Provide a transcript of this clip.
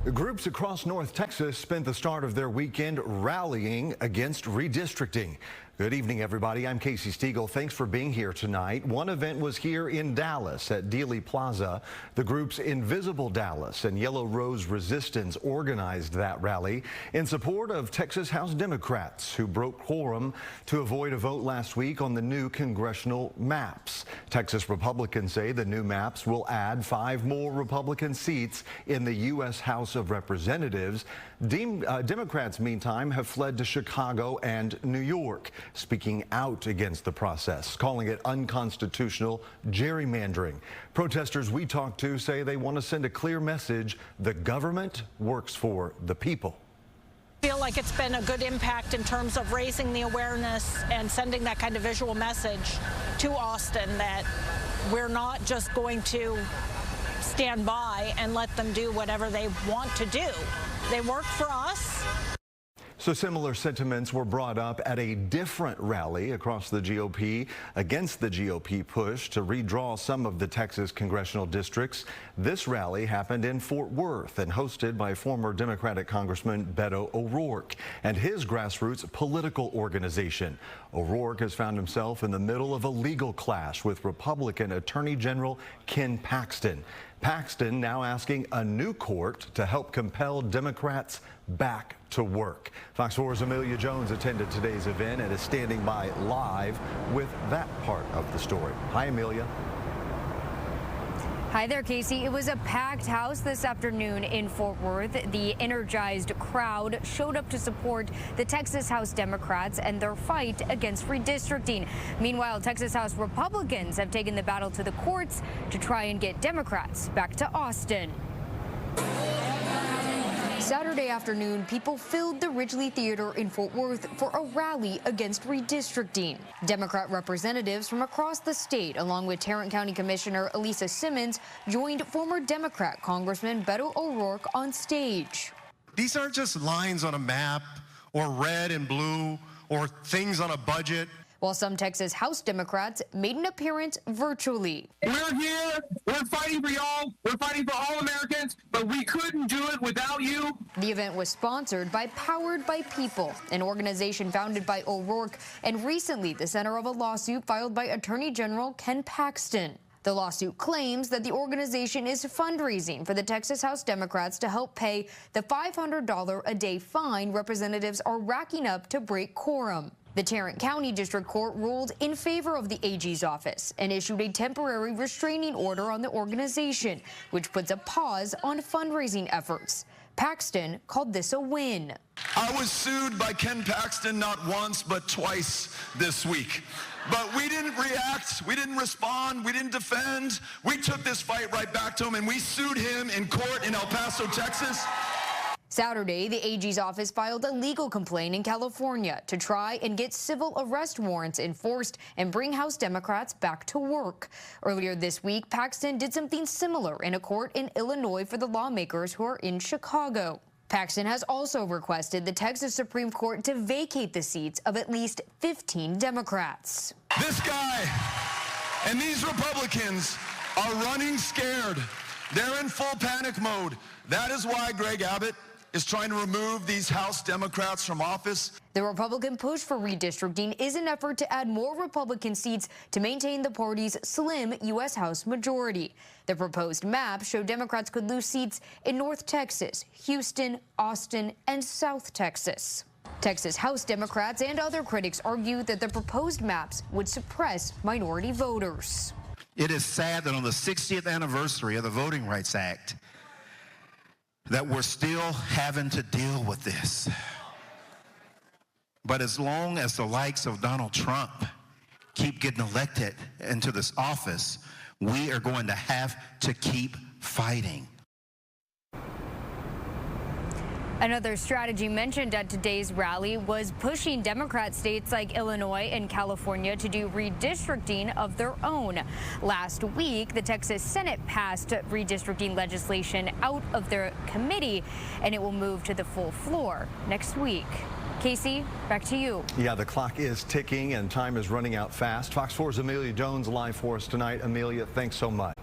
Groups across North Texas spent the start of their weekend rallying against redistricting. Good evening, everybody. I'm Casey Stiegel. Thanks for being here tonight. One event was here in Dallas at Dealey Plaza. The groups Invisible Dallas and Yellow Rose Resistance organized that rally in support of Texas House Democrats who broke quorum to avoid a vote last week on the new congressional maps. Texas Republicans say the new maps will add 5 more Republican seats in the U.S. House of Representatives. Democrats, meantime, have fled to Chicago and New York, speaking out against the process, calling it unconstitutional gerrymandering. Protesters we talked to say they want to send a clear message: the government works for the people. I feel like it's been a good impact in terms of raising the awareness and sending that kind of visual message to Austin that we're not just going to stand by and let them do whatever they want to do. They work for us. So similar sentiments were brought up at a different rally across the GOP against the GOP push to redraw some of the Texas congressional districts. This rally happened in Fort Worth and hosted by former Democratic Congressman Beto O'Rourke and his grassroots political organization. O'Rourke has found himself in the middle of a legal clash with Republican Attorney General Ken Paxton. Paxton now asking a new court to help compel Democrats back to work. Fox 4's Amelia Jones attended today's event and is standing by live with that part of the story. Hi, Amelia. Hi there, Casey. It was a packed house this afternoon in Fort Worth. The energized crowd showed up to support the Texas House Democrats and their fight against redistricting. Meanwhile, Texas House Republicans have taken the battle to the courts to try and get Democrats back to Austin. Saturday afternoon, people filled the Ridgela Theater in Fort Worth for a rally against redistricting. Democrat representatives from across the state, along with Tarrant County Commissioner Elisa Simmons, joined former Democrat Congressman Beto O'Rourke on stage. These aren't just lines on a map or red and blue or things on a budget. While some Texas House Democrats made an appearance virtually. We're here, we're fighting for y'all, we're fighting for all Americans, but we couldn't do it without you. The event was sponsored by Powered by People, an organization founded by O'Rourke and recently the center of a lawsuit filed by Attorney General Ken Paxton. The lawsuit claims that the organization is fundraising for the Texas House Democrats to help pay the $500 a day fine representatives are racking up to break quorum. The Tarrant County District Court ruled in favor of the AG's office and issued a temporary restraining order on the organization, which puts a pause on fundraising efforts. Paxton called this a win. I was sued by Ken Paxton not once but twice this week. But we didn't react, we didn't respond, we didn't defend. We took this fight right back to him and we sued him in court in El Paso, Texas. Saturday, the AG's office filed a legal complaint in California to try and get civil arrest warrants enforced and bring House Democrats back to work. Earlier this week, Paxton did something similar in a court in Illinois for the lawmakers who are in Chicago. Paxton has also requested the Texas Supreme Court to vacate the seats of at least 15 Democrats. This guy and these Republicans are running scared. They're in full panic mode. That is why Greg Abbott is trying to remove these House Democrats from office. The Republican push for redistricting is an effort to add more Republican seats to maintain the party's slim U.S. House majority. The proposed map showed Democrats could lose seats in North Texas, Houston, Austin, and South Texas. Texas House Democrats and other critics argue that the proposed maps would suppress minority voters. It is sad that on the 60th anniversary of the Voting Rights Act, that we're still having to deal with this. But as long as the likes of Donald Trump keep getting elected into this office, we are going to have to keep fighting. Another strategy mentioned at today's rally was pushing Democrat states like Illinois and California to do redistricting of their own. Last week, the Texas Senate passed redistricting legislation out of their committee, and it will move to the full floor next week. Casey, back to you. Yeah, the clock is ticking and time is running out fast. Fox 4's Amelia Jones live for us tonight. Amelia, thanks so much.